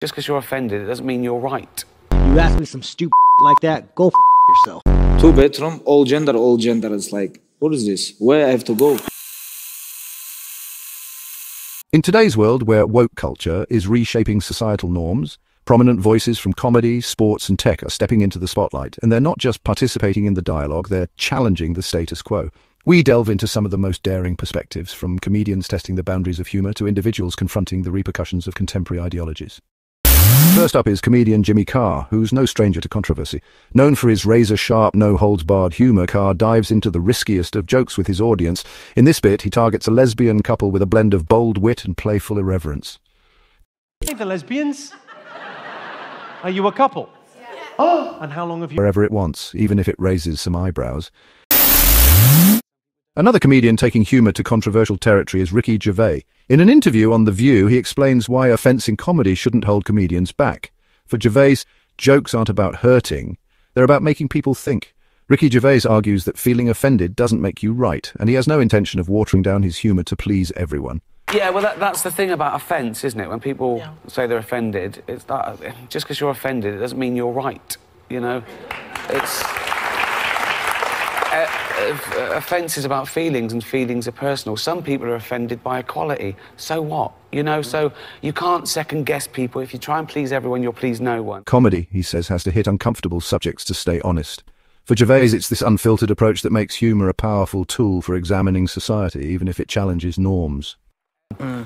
Just because you're offended, it doesn't mean you're right. You ask me some stupid like that, go yourself. 2 bedroom, all gender. It's like, what is this? Where I have to go? In today's world, where woke culture is reshaping societal norms, prominent voices from comedy, sports and tech are stepping into the spotlight, and they're not just participating in the dialogue, they're challenging the status quo. We delve into some of the most daring perspectives, from comedians testing the boundaries of humor to individuals confronting the repercussions of contemporary ideologies. First up is comedian Jimmy Carr, who's no stranger to controversy. Known for his razor-sharp, no-holds-barred humor, Carr dives into the riskiest of jokes with his audience. In this bit, he targets a lesbian couple with a blend of bold wit and playful irreverence. Hey, the lesbians? Are you a couple? Yeah. Oh, and how long have you... Wherever it wants, even if it raises some eyebrows. Another comedian taking humor to controversial territory is Ricky Gervais. In an interview on The View, he explains why offense in comedy shouldn't hold comedians back. For Gervais, jokes aren't about hurting, they're about making people think. Ricky Gervais argues that feeling offended doesn't make you right, and he has no intention of watering down his humor to please everyone. Yeah, well, that's the thing about offence, isn't it? When people say they're offended, it's that, just because you're offended, it doesn't mean you're right, you know? It's... offence is about feelings, and feelings are personal. Some people are offended by equality. So what? You know, so you can't second-guess people. If you try and please everyone, you'll please no one. Comedy, he says, has to hit uncomfortable subjects to stay honest. For Gervais, it's this unfiltered approach that makes humour a powerful tool for examining society, even if it challenges norms.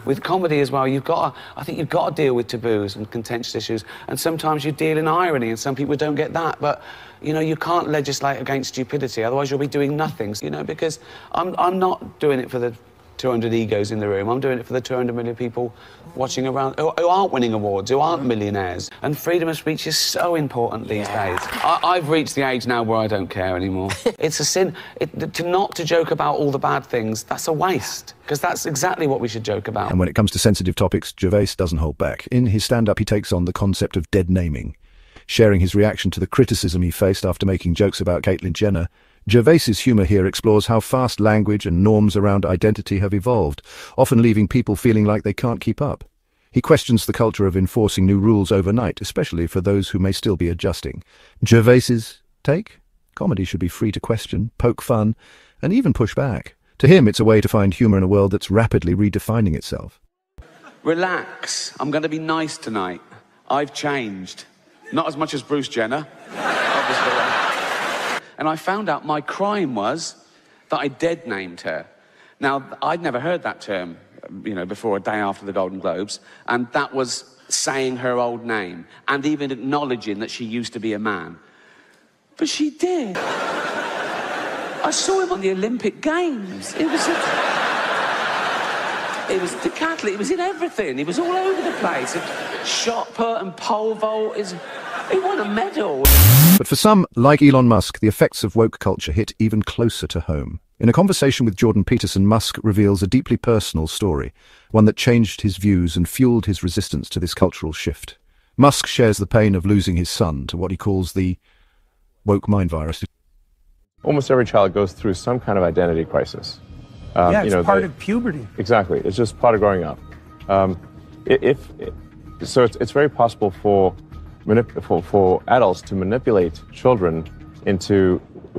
With comedy as well, I think you've got to deal with taboos and contentious issues, and sometimes you deal in irony, and some people don't get that, but, you know, you can't legislate against stupidity, otherwise you'll be doing nothing, you know, because I'm not doing it for the 200 egos in the room, I'm doing it for the 200 million people watching around who aren't winning awards, who aren't millionaires, and freedom of speech is so important these days. I've reached the age now where I don't care anymore. It's a sin. Not to joke about all the bad things, that's a waste, because that's exactly what we should joke about. And when it comes to sensitive topics, Gervais doesn't hold back. In his stand-up, he takes on the concept of dead naming. Sharing his reaction to the criticism he faced after making jokes about Caitlyn Jenner, Gervais's humour here explores how fast language and norms around identity have evolved, often leaving people feeling like they can't keep up. He questions the culture of enforcing new rules overnight, especially for those who may still be adjusting. Gervais's take? Comedy should be free to question, poke fun, and even push back. To him, it's a way to find humour in a world that's rapidly redefining itself. Relax. I'm going to be nice tonight. I've changed. Not as much as Bruce Jenner, obviously. And I found out my crime was that I dead-named her. Now, I'd never heard that term, you know, before a day after the Golden Globes, and that was saying her old name, and even acknowledging that she used to be a man. But she did. I saw him on the Olympic Games. It was decathlon, it was in everything. He was all over the place. Shot put and pole vault. He won a medal. But for some, like Elon Musk, the effects of woke culture hit even closer to home. In a conversation with Jordan Peterson, Musk reveals a deeply personal story, one that changed his views and fueled his resistance to this cultural shift. Musk shares the pain of losing his son to what he calls the woke mind virus. Almost every child goes through some kind of identity crisis. It's part of puberty. Exactly. It's just part of growing up. It's very possible for adults to manipulate children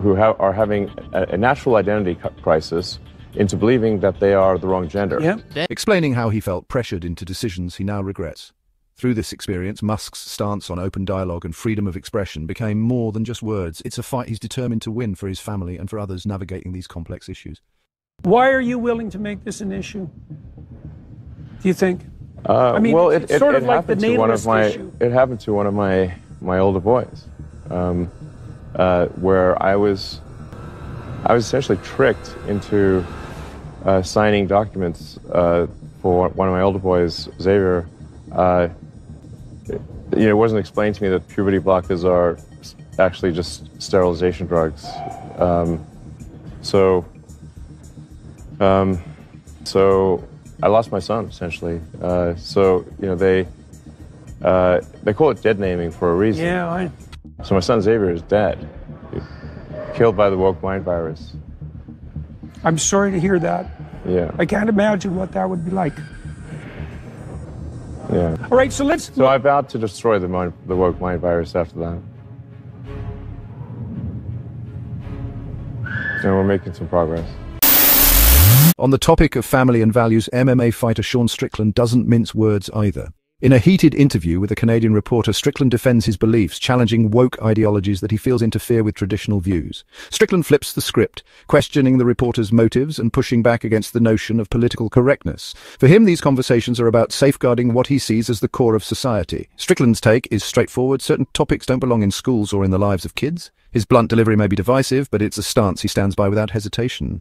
who are having a natural identity crisis into believing that they are the wrong gender. Yep. Explaining how he felt pressured into decisions he now regrets. Through this experience, Musk's stance on open dialogue and freedom of expression became more than just words. It's a fight he's determined to win for his family and for others navigating these complex issues. Why are you willing to make this an issue, do you think? Well, it's sort of like the natalist issue. It happened to one of my older boys, where I was essentially tricked into signing documents for one of my older boys, Xavier. It wasn't explained to me that puberty blockers are actually just sterilization drugs. So I lost my son, essentially. They call it dead naming for a reason. Yeah, So my son Xavier is dead, killed by the woke mind virus. I'm sorry to hear that. Yeah. I can't imagine what that would be like. Yeah. All right, so let's... So I vowed to destroy the woke mind virus after that. And we're making some progress. On the topic of family and values, MMA fighter Sean Strickland doesn't mince words either. In a heated interview with a Canadian reporter, Strickland defends his beliefs, challenging woke ideologies that he feels interfere with traditional views. Strickland flips the script, questioning the reporter's motives and pushing back against the notion of political correctness. For him, these conversations are about safeguarding what he sees as the core of society. Strickland's take is straightforward. Certain topics don't belong in schools or in the lives of kids. His blunt delivery may be divisive, but it's a stance he stands by without hesitation.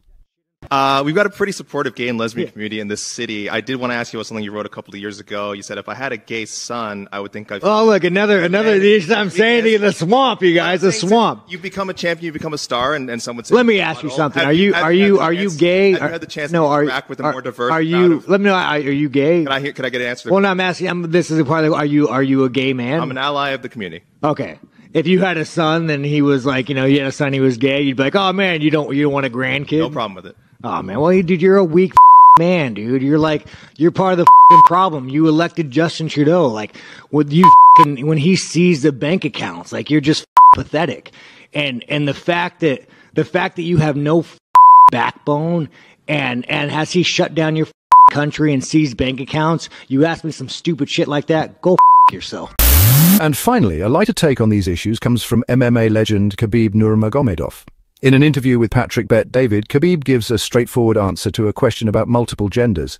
We've got a pretty supportive gay and lesbian community in this city. I did want to ask you about something you wrote a couple of years ago. You said, if I had a gay son, I would think I'd... Oh, look, another, I'm saying to you, the swamp, you guys, the swamp. You become a champion, you become a star, and someone says... Let me ask you something. Are you gay? Have you had the chance to interact with a more diverse Let me know, are you gay? Could I get an answer? Well, no, I'm asking, this is a part of, are you a gay man? I'm an ally of the community. Okay. If you had a son and he was like, you had a son, he was gay, you'd be like, oh man, you don't want a grandkid? No problem with it. Oh man, well, dude, you're a weak man, dude. You're part of the problem. You elected Justin Trudeau. Like, when he sees the bank accounts, like, you're just pathetic. And the fact that you have no backbone and has he shut down your country and seized bank accounts, you ask me some stupid shit like that, go yourself. And finally, a lighter take on these issues comes from MMA legend Khabib Nurmagomedov. In an interview with Patrick Bet-David, Khabib gives a straightforward answer to a question about multiple genders.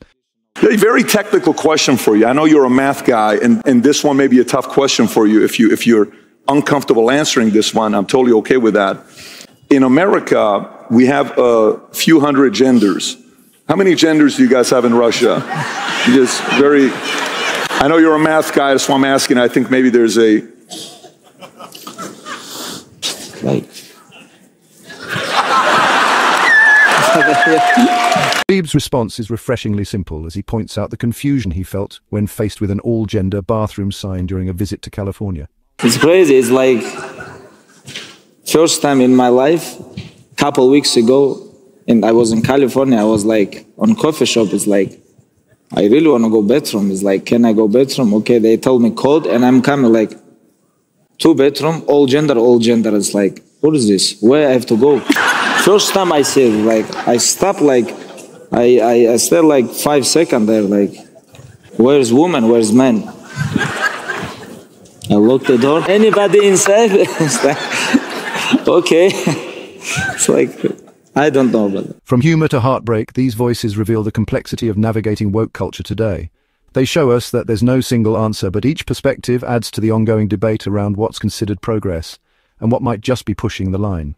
A very technical question for you. I know you're a math guy, and this one may be a tough question for you. If you're uncomfortable answering this one, I'm totally okay with that. In America, we have a few hundred genders. How many genders do you guys have in Russia? I know you're a math guy, that's why I'm asking. I think maybe there's a... Khabib's response is refreshingly simple as he points out the confusion he felt when faced with an all-gender bathroom sign during a visit to California. It's crazy. It's like first time in my life, couple weeks ago, and I was in California. I was like on coffee shop. It's like, I really want to go bathroom. It's like, can I go bathroom? Okay, they told me code, and I'm coming like 2 bedroom, all gender. It's like, what is this? Where I have to go? First time I see it, like, I stopped, like, I stayed like 5 seconds there, like, where's woman, where's man? I locked the door. Anybody inside? It's like, okay. It's like, I don't know about it. From humor to heartbreak, these voices reveal the complexity of navigating woke culture today. They show us that there's no single answer, but each perspective adds to the ongoing debate around what's considered progress and what might just be pushing the line.